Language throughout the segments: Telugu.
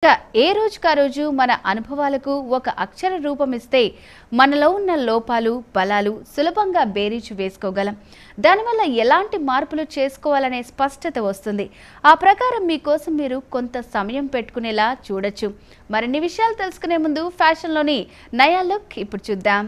ఇక ఏ రోజుకా రోజు మన అనుభవాలకు ఒక అక్షర రూపం ఇస్తే మనలో ఉన్న లోపాలు బలాలు సులభంగా బేరీజు వేసుకోగలం. దానివల్ల ఎలాంటి మార్పులు చేసుకోవాలనే స్పష్టత వస్తుంది. ఆ ప్రకారం మీకోసం మీరు కొంత సమయం పెట్టుకునేలా చూడొచ్చు. మరిన్ని విషయాలు తెలుసుకునే ముందు ఫ్యాషన్లోని నయా లుక్ ఇప్పుడు చూద్దాం.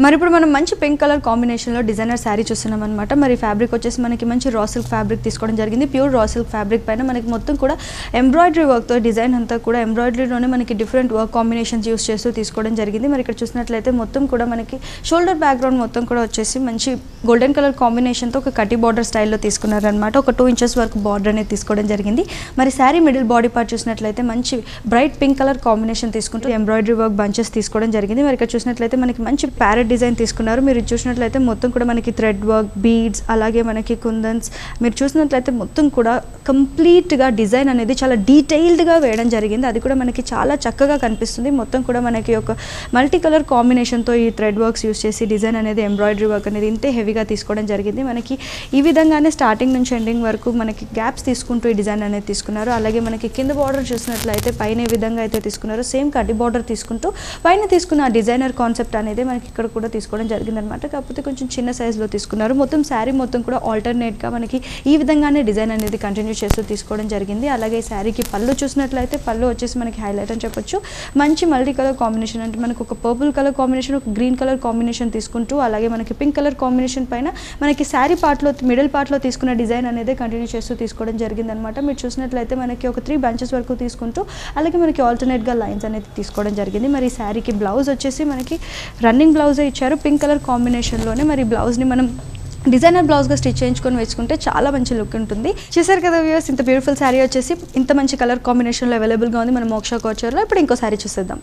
మరి ఇప్పుడు మనం మంచి పింక్ కలర్ కాంబినేషన్లో డిజైనర్ శారీ చూస్తున్నాం అనమాట. మరి ఫ్యాబ్రిక్ వచ్చేసి మనకి మంచి రా సిల్క్ ఫ్యాబ్రిక్ తీసుకోవడం జరిగింది. ప్యూర్ రా సిల్క్ ఫ్యాబ్రిక్ పైన మనకి మొత్తం కూడా ఎంబ్రాయిడరీ వర్క్తో డిజైన్ అంతా కూడా ఎంబ్రాయిడరీలోనే మనకి డిఫరెంట్ వర్క్ కాంబినేషన్స్ యూస్ చేస్తూ తీసుకోవడం జరిగింది. మరి ఇక్కడ చూసినట్లయితే మొత్తం కూడా మనకి షోల్డర్ బ్యాక్గ్రౌండ్ మొత్తం కూడా వచ్చేసి మంచి గోల్డెన్ కలర్ కాంబినేషన్తో ఒక కటి బార్డర్ స్టైల్లో తీసుకున్నారనమాట. ఒక 2 ఇంచెస్ వరకు బార్డర్ అనేది తీసుకోవడం జరిగింది. మరి శారీ మిడిల్ బాడీ పార్ట్ చూసినట్లయితే మంచి బ్రైట్ పింక్ కలర్ కాంబినేషన్ తీసుకుంటూ ఎంబ్రాయిడరీ వర్క్ బంచెస్ తీసుకోవడం జరిగింది. మరి ఇక్కడ చూసినట్లయితే మనకి మంచి ప్యారెట్ డిజైన్ తీసుకున్నారు. మీరు చూసినట్లయితే మొత్తం కూడా మనకి థ్రెడ్ వర్క్, బీడ్స్, అలాగే మనకి కుందన్స్, మీరు చూసినట్లయితే మొత్తం కూడా కంప్లీట్గా డిజైన్ అనేది చాలా డీటెయిల్డ్గా వేయడం జరిగింది. అది కూడా మనకి చాలా చక్కగా కనిపిస్తుంది. మొత్తం కూడా మనకి ఒక మల్టీ కలర్ కాంబినేషన్తో ఈ థ్రెడ్ వర్క్స్ యూస్ చేసి డిజైన్ అనేది ఎంబ్రాయిడరీ వర్క్ అనేది ఇంతే హెవీగా తీసుకోవడం జరిగింది. మనకి ఈ విధంగానే స్టార్టింగ్ నుంచి ఎండింగ్ వరకు మనకి గ్యాప్స్ తీసుకుంటూ ఈ డిజైన్ అనేది తీసుకున్నారు. అలాగే మనకి కింద బార్డర్ చూసినట్లయితే పైన ఏ విధంగా అయితే తీసుకున్నారో సేమ్ కటి బార్డర్ తీసుకుంటూ పైన తీసుకున్న డిజైనర్ కాన్సెప్ట్ అనేది మనకి ఇక్కడ కూడా తీసుకోవడం జరిగిందనమాట. కాకపోతే కొంచెం చిన్న సైజులో తీసుకున్నారు. మొత్తం శారీ మొత్తం కూడా ఆల్టర్నేట్గా మనకి ఈ విధంగానే డిజైన్ అనేది కంటిన్యూ చేస్తూ తీసుకోవడం జరిగింది. అలాగే ఈ శారీకి పళ్ళు చూసినట్లయితే పళ్ళు వచ్చేసి మనకి హైలైట్ అని చెప్పొచ్చు. మంచి మల్టీ కలర్ కాంబినేషన్, అంటే మనకు ఒక పర్పుల్ కలర్ కాంబినేషన్, ఒక గ్రీన్ కలర్ కాంబినేషన్ తీసుకుంటూ అలాగే మనకి పింక్ కలర్ కాంబినేషన్ పైన మనకి శారీ పార్ట్లో మిడిల్ పార్ట్లో తీసుకున్న డిజైన్ అనేది కంటిన్యూ చేస్తూ తీసుకోవడం జరిగిందనమాట. మీరు చూసినట్లయితే మనకి ఒక 3 బంచెస్ వరకు తీసుకుంటూ అలాగే మనకి ఆల్టర్నేట్గా లైన్స్ అనేది తీసుకోవడం జరిగింది. మరి ఈ శారీకి బ్లౌజ్ వచ్చేసి మనకి రన్నింగ్ బ్లౌజే ఇచ్చారు పింక్ కలర్ కాంబినేషన్లోనే. మరి బ్లౌజ్ని మనం డిజైనర్ బ్లౌజ్గా స్టిచ్ చేయించుకొని వేసుకుంటే చాలా మంచి లుక్ ఉంటుంది. చూసారు కదా వ్యూవర్స్, ఇంత బ్యూటిఫుల్ శారీ వచ్చేసి ఇంత మంచి కలర్ కాంబినేషన్లో అవైలబుల్గా ఉంది మన మోక్ష కౌచర్లో. ఇప్పుడు ఇంకో శారీ చూసేద్దాం.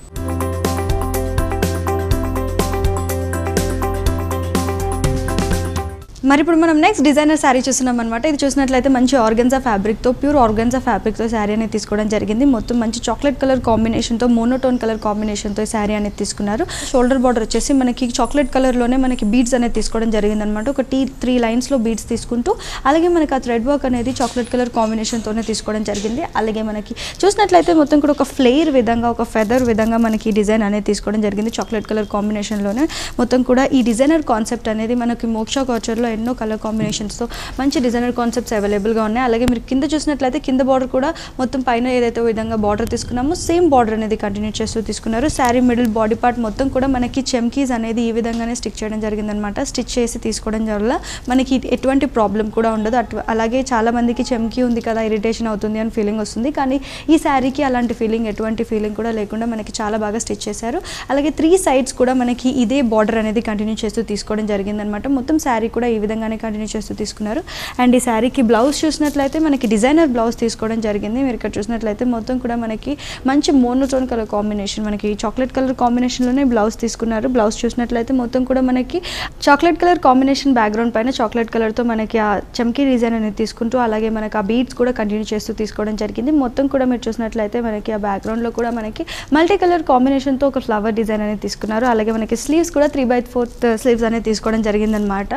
మరి ఇప్పుడు మనం నెక్స్ట్ డిజైనర్ శారీ చూస్తున్నాం అనమాట. ఇది చూసినట్లయితే మంచి ఆర్గన్జా ఫ్యాబ్రిక్తో, ప్యూర్ ఆర్గన్జా ఫ్యాబ్రిక్తో శారీ అనేది తీసుకోవడం జరిగింది. మొత్తం మంచి చాక్లెట్ కలర్ కాంబినేషన్తో, మోనోటోన్ కలర్ కాంబినేషన్తో శారీ అనేది తీసుకున్నారు. షోల్డర్ బార్డర్ వచ్చేసి మనకి చాక్లెట్ కలర్లోనే మనకి బీడ్స్ అనేది తీసుకోవడం జరిగింది అనమాట. ఒక 3 లైన్స్లో బీడ్స్ తీసుకుంటూ అలాగే మనకి ఆ థ్రెడ్ వర్క్ అనేది చాక్లెట్ కలర్ కాంబినేషన్తోనే తీసుకోవడం జరిగింది. అలాగే మనకి చూసినట్లయితే మొత్తం కూడా ఒక ఫ్లేర్ విధంగా, ఒక ఫెదర్ విధంగా మనకి డిజైన్ అనేది తీసుకోవడం జరిగింది. చాక్లెట్ కలర్ కాంబినేషన్లోనే మొత్తం కూడా ఈ డిజైనర్ కాన్సెప్ట్ అనేది మనకి మోక్ష కౌచర్లో ఎన్నో కలర్ కాంబినేషన్స్తో మంచి డిజైనర్ కాన్సెప్ట్స్ అవైలబుల్గా ఉన్నాయి. అలాగే మీరు కింద చూసినట్లయితే కింద బార్డర్ కూడా మొత్తం పైన ఏదైతే విధంగా బార్డర్ తీసుకున్నామో సేమ్ బార్డర్ అనేది కంటిన్యూ చేస్తూ తీసుకున్నారు. శారీ మిడిల్ బాడీ పార్ట్ మొత్తం కూడా మనకి చెమ్కీస్ అనేది ఈ విధంగానే స్టిచ్ చేయడం జరిగిందనమాట. స్టిచ్ చేసి తీసుకోవడం వల్ల మనకి ఎటువంటి ప్రాబ్లం కూడా ఉండదు. అలాగే చాలా మందికి చెమ్కీ ఉంది కదా, ఇరిటేషన్ అవుతుంది అని ఫీలింగ్ వస్తుంది. కానీ ఈ శారీకి అలాంటి ఫీలింగ్, ఎటువంటి ఫీలింగ్ కూడా లేకుండా మనకి చాలా బాగా స్టిచ్ చేశారు. అలాగే 3 సైడ్స్ కూడా మనకి ఇదే బార్డర్ అనేది కంటిన్యూ చేస్తూ తీసుకోవడం జరిగిందనమాట. మొత్తం శారీ కూడా ఈ విధంగానే కంటిన్యూ చేస్తూ తీసుకున్నారు. అండ్ ఈ శారీకి బ్లౌజ్ చూసినట్లయితే మనకి డిజైనర్ బ్లౌజ్ తీసుకోవడం జరిగింది. మీరు ఇక్కడ చూసినట్లయితే మొత్తం కూడా మనకి మంచి మోనోటోన్ కలర్ కాంబినేషన్, మనకి చాక్లెట్ కలర్ కాంబినేషన్లోనే బ్లౌజ్ తీసుకున్నారు. బ్లౌజ్ చూసినట్లయితే మొత్తం కూడా మనకి చాక్లెట్ కలర్ కాంబినేషన్ బ్యాక్గ్రౌండ్ పైన చాక్లెట్ కలర్తో మనకి ఆ చమ్కీ డిజైన్ అనేది తీసుకుంటూ అలాగే మనకి ఆ బీడ్స్ కూడా కంటిన్యూ చేస్తూ తీసుకోవడం జరిగింది. మొత్తం కూడా మీరు చూసినట్లయితే మనకి ఆ బ్యాక్గ్రౌండ్లో కూడా మనకి మల్టీ కలర్ కాంబినేషన్తో ఒక ఫ్లవర్ డిజైన్ అనేది తీసుకున్నారు. అలాగే మనకి స్లీవ్స్ కూడా 3/4 స్లీవ్స్ అనేది తీసుకోవడం జరిగిందనమాట.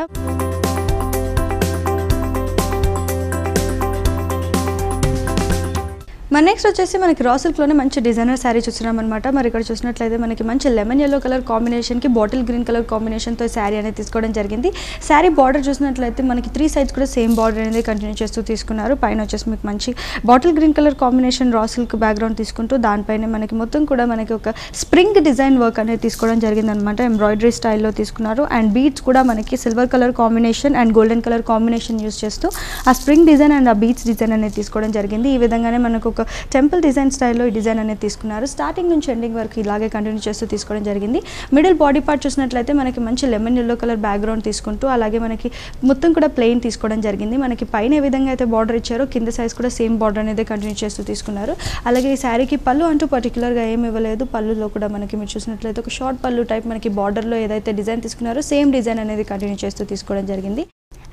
మన నెక్స్ట్ వచ్చేసి మనకి రా సిల్క్లోనే మంచి డిజైనర్ శారీ చూస్తున్నాం అనమాట. మరి ఇక్కడ చూసినట్లయితే మనకి మంచి లెమన్ ఎల్లో కలర్ కాంబినేషన్కి బాటిల్ గ్రీన్ కలర్ కాంబినేషన్తో శారీ అనేది తీసుకోవడం జరిగింది. శారీ బార్డర్ చూసినట్లయితే మనకి 3 సైడ్స్ కూడా సేమ్ బార్డర్ అనేది కంటిన్యూ చేస్తూ తీసుకున్నారు. పైన వచ్చేసి మీకు మంచి bottle green colour combination raw silk background తీసుకుంటూ దానిపైన మనకి మొత్తం కూడా మనకి ఒక స్ప్రింగ్ డిజైన్ వర్క్ అనేది తీసుకోవడం జరిగింది అనమాట. ఎంబ్రాయిడరీ స్టైల్లో తీసుకున్నారు. అండ్ బీడ్స్ కూడా మనకి silver colour combination and golden colour combination use చేస్తూ ఆ స్ప్రింగ్ డిజైన్ అండ్ ఆ బీడ్స్ డిజైన్ అనేది తీసుకోవడం జరిగింది. ఈ విధంగానే మనకు ఒక టెంపుల్ డిజైన్ స్టైల్లో ఈ డిజైన్ అనేది తీసుకున్నారు. స్టార్టింగ్ నుంచి ఎండింగ్ వరకు ఇలాగే కంటిన్యూ చేస్తూ తీసుకోవడం జరిగింది. మిడిల్ బాడీ పార్ట్ చూసినట్లయితే మనకి మంచి లెమన్ ఎల్లో కలర్ బ్యాక్గ్రౌండ్ తీసుకుంటూ అలాగే మనకి మొత్తం కూడా ప్లెయిన్ తీసుకోవడం జరిగింది. మనకి పైన ఏ విధంగా అయితే బార్డర్ ఇచ్చారో కింద సైజ్ కూడా సేమ్ బార్డర్ అనేది కంటిన్యూ చేస్తూ తీసుకున్నారు. అలాగే ఈ శారీకి పళ్ళు అంటూ పర్టికులర్గా ఏమి ఇవ్వలేదు. పళ్ళులో కూడా మనకి మీరు చూసినట్లయితే ఒక షార్ట్ పళ్ళు టైప్ మనకి బార్డర్లో ఏదైతే డిజైన్ తీసుకున్నారో సేమ్ డిజైన్ అనేది కంటిన్యూ చేస్తూ తీసుకోవడం జరిగింది.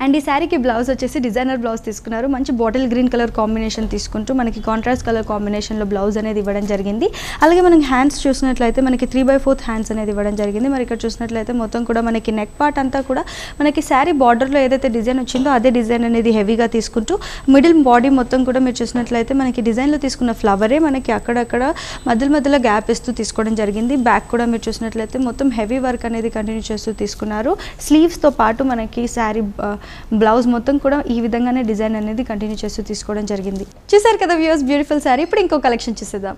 అండ్ ఈ శారీకి బ్లౌజ్ వచ్చేసి డిజైనర్ బ్లౌజ్ తీసుకున్నారు. మంచి బాటిల్ గ్రీన్ కలర్ కాంబినేషన్ తీసుకుంటూ మనకి కాంట్రాస్ట్ కలర్ కాంబినేషన్లో బ్లౌజ్ అనేది ఇవ్వడం జరిగింది. అలాగే మనకి హ్యాండ్స్ చూసినట్లయితే మనకి 3/4 హ్యాండ్స్ అనేది ఇవ్వడం జరిగింది. మరి ఇక్కడ చూసినట్లయితే మొత్తం కూడా మనకి నెక్ పార్ట్ అంతా కూడా మనకి శారీ బార్డర్లో ఏదైతే డిజైన్ వచ్చిందో అదే డిజైన్ అనేది హెవీగా తీసుకుంటూ మిడిల్ బాడీ మొత్తం కూడా మీరు చూసినట్లయితే మనకి డిజైన్లో తీసుకున్న ఫ్లవరే మనకి అక్కడక్కడ మధ్యలో గ్యాప్ ఇస్తూ తీసుకోవడం జరిగింది. బ్యాక్ కూడా మీరు చూసినట్లయితే మొత్తం హెవీ వర్క్ అనేది కంటిన్యూ చేస్తూ తీసుకున్నారు. స్లీవ్స్తో పాటు మనకి శారీ బ్లౌజ్ మొత్తం కూడా ఈ విధంగానే డిజైన్ అనేది కంటిన్యూ చేస్తూ తీసుకోవడం జరిగింది. చూసారు కదా వ్యూవర్స్, బ్యూటిఫుల్ శారీ. ఇప్పుడు ఇంకో కలెక్షన్ చూసేద్దాం.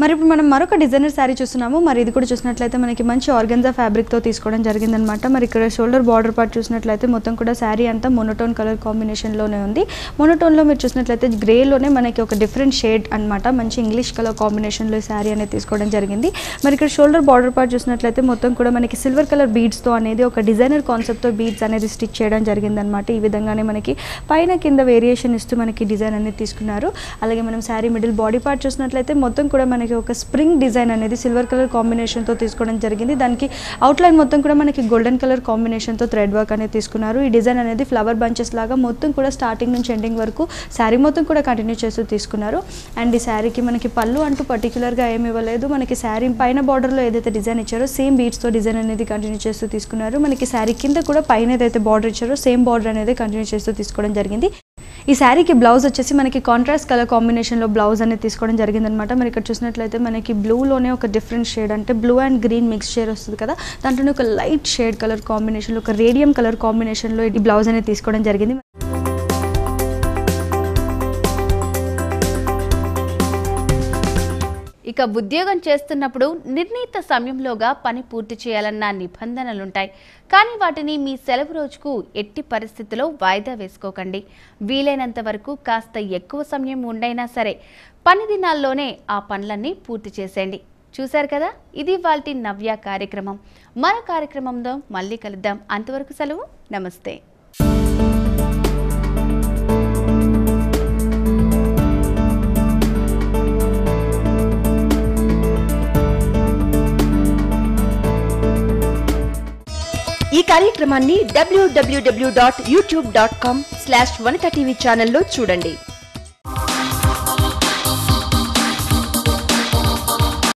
మరి ఇప్పుడు మనం మరొక డిజైనర్ శారీ చూస్తున్నాము. మరి ఇది కూడా చూసినట్లయితే మనకి మంచి ఆర్గన్జా ఫ్యాబ్రిక్తో తీసుకోవడం జరిగిందనమాట. మరి ఇక్కడ షోల్డర్ బార్డర్ పార్ట్ చూసినట్లయితే మొత్తం కూడా శారీ అంతా మోనోటోన్ కలర్ కాంబినేషన్లోనే ఉంది. మోనోటోన్లో మీరు చూసినట్లయితే గ్రేలోనే మనకి ఒక డిఫరెంట్ షేడ్ అనమాట, మంచి ఇంగ్లీష్ కలర్ కాంబినేషన్లో శారీ అనేది తీసుకోవడం జరిగింది. మరి ఇక్కడ షోల్డర్ బార్డర్ పార్ట్ చూసినట్లయితే మొత్తం కూడా మనకి సిల్వర్ కలర్ బీడ్స్తో అనేది ఒక డిజైనర్ కాన్సెప్ట్తో బీడ్స్ అనేది స్టిచ్ చేయడం జరిగిందనమాట. ఈ విధంగానే మనకి పైన కింద వేరియేషన్ ఇస్తూ మనకి డిజైన్ అనేది తీసుకున్నారు. అలాగే మనం శారీ మిడిల్ బాడీ పార్ట్ చూసినట్లయితే మొత్తం కూడా మనకి ఒక స్ప్రింగ్ డిజైన్ అనేది సిల్వర్ కలర్ కాంబినేషన్తో తీసుకోవడం జరిగింది. దానికి అవుట్లైన్ మొత్తం కూడా మనకి గోల్డెన్ కలర్ కాంబినేషన్తో థ్రెడ్ వర్క్ అనేది తీసుకున్నారు. ఈ డిజైన్ అనేది ఫ్లవర్ బంచెస్ లాగా మొత్తం కూడా స్టార్టింగ్ నుంచి ఎండింగ్ వరకు శారీ మొత్తం కూడా కంటిన్యూ చేస్తూ తీసుకున్నారు. అండ్ ఈ శారీకి మనకి పళ్ళు అంటూ పర్టికులర్గా ఏమి ఇవ్వలేదు. మనకి శారీ పైన బార్డర్లో ఏదైతే డిజైన్ ఇచ్చారో సేమ్ బీడ్స్తో డిజైన్ అనేది కంటిన్యూ చేస్తూ తీసుకున్నారు. మనకి శారీ కింద కూడా పైన ఏదైతే బార్డర్ ఇచ్చారో సేమ్ బార్డర్ అనేది కంటిన్యూ చేస్తూ తీసుకోవడం జరిగింది. ఈ శారీకి బ్లౌజ్ వచ్చేసి మనకి కాంట్రాస్ట్ కలర్ కాంబినేషన్లో బ్లౌజ్ అనేది తీసుకోవడం జరిగిందనమాట. మరి ఇక్కడ చూసినట్లయితే మనకి బ్లూలోనే ఒక డిఫరెంట్ షేడ్, అంటే blue and green mix shade వస్తుంది కదా, దాంట్లోనే ఒక లైట్ షేడ్ కలర్ కాంబినేషన్లో ఒక రేడియం కలర్ కాంబినేషన్లో ఈ బ్లౌజ్ అనేది తీసుకోవడం జరిగింది. ఇక ఉద్యోగం చేస్తున్నప్పుడు నిర్ణీత సమయంలోగా పని పూర్తి చేయాలన్న నిబంధనలుంటాయి. కానీ వాటిని మీ సెలవు రోజుకు ఎట్టి పరిస్థితిలో వాయిదా వేసుకోకండి. వీలైనంత వరకు కాస్త ఎక్కువ సమయం ఉండైనా సరే పని దినాల్లోనే ఆ పనులన్నీ పూర్తి చేసేయండి. చూశారు కదా, ఇది వాల్టి నవ్య కార్యక్రమం. మరో కార్యక్రమంలో మళ్ళీ కలుద్దాం. అంతవరకు సెలవు. నమస్తే. ఈ కార్యక్రమాన్ని www.youtube.com/vanitha TV ఛానల్లో చూడండి.